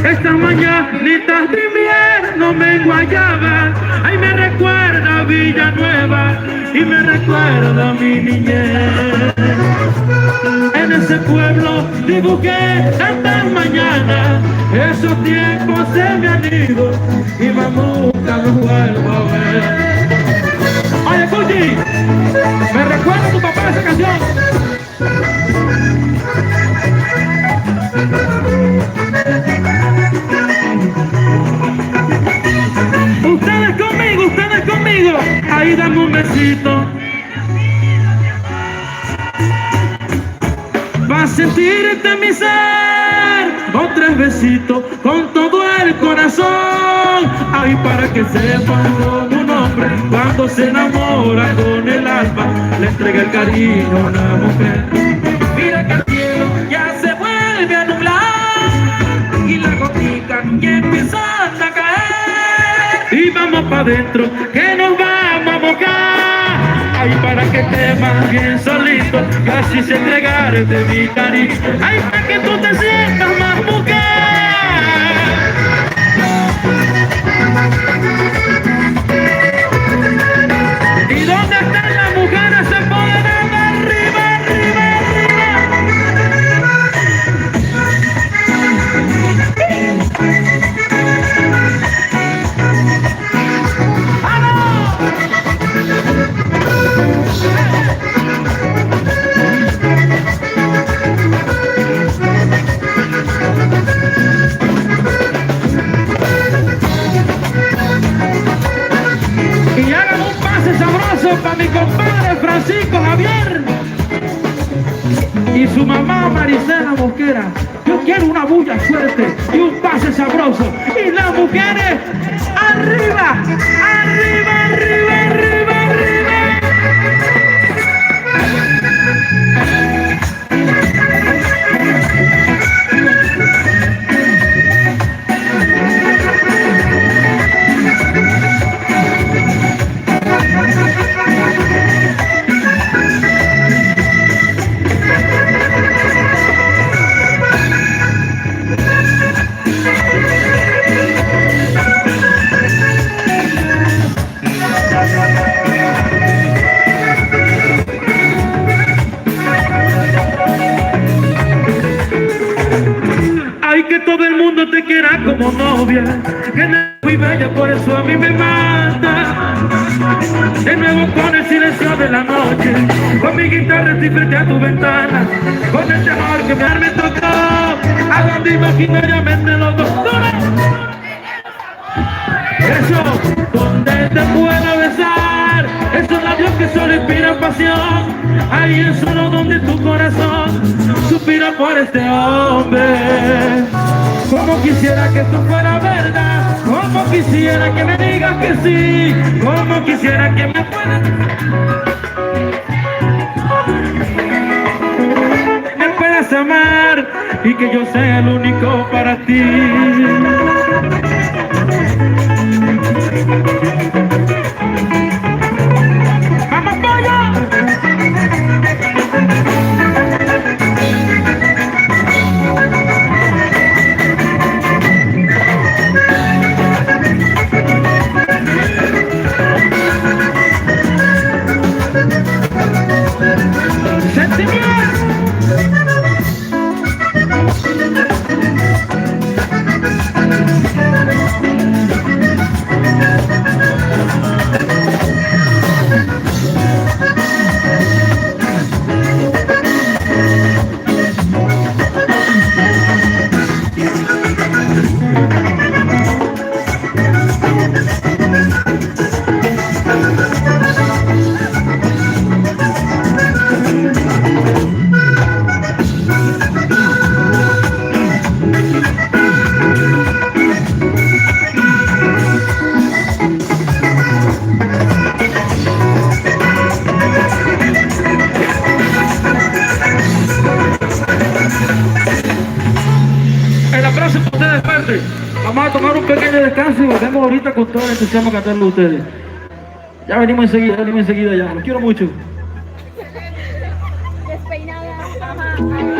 Estas mañanitas de invierno me guayaban, ay me recuerda a Villanueva y me recuerda a mi niñez. En ese pueblo dibujé tantas mañanas, esos tiempos se me han ido y más nunca los vuelvo a ver. Oye, Cuchi, me recuerda a tu papá esa canción. Ustedes conmigo, ahí dame un besito. Vas a sentirte mi ser, o 3 besitos con todo el corazón. Ay, para que sepan como un hombre cuando se enamora con el alma le entrega el cariño a una mujer. Mira que el cielo ya se vuelve a nublar y las gotitas ya empiezan a caer. Y vamos pa' dentro que nos vamos a mojar. Ay, para que temas bien solito, casi se entregarte mi cariño. Ay, para que tú te sientas más mujer. ¿Y dónde están las mujeres empoderadas? Arriba, arriba, y hagan un pase sabroso para mi compadre Francisco Javier y su mamá Marisela Mosquera. Yo quiero una bulla fuerte y un pase sabroso. Y las mujeres, arriba, arriba, arriba, arriba, arriba. Que todo el mundo te quiera como novia, que eres muy bella, por eso a mí me mata. De nuevo con el silencio de la noche, con mi guitarra estoy frente a tu ventana, con el temor que me tocó, a donde imaginariamente los dos. Eso, donde te puedo besar, esos labios que solo inspiran pasión, ahí es solo donde tu corazón suspira por este hombre. Como quisiera que esto fuera verdad, como quisiera que me digas que sí, como quisiera que me puedas amar y que yo sea el único para ti. ¡Vamos, pollo! Vamos a tomar un pequeño descanso y volvemos ahorita con todo el entusiasmo a cantarlo a ustedes. Ya venimos enseguida ya. Los quiero mucho. Despeinada.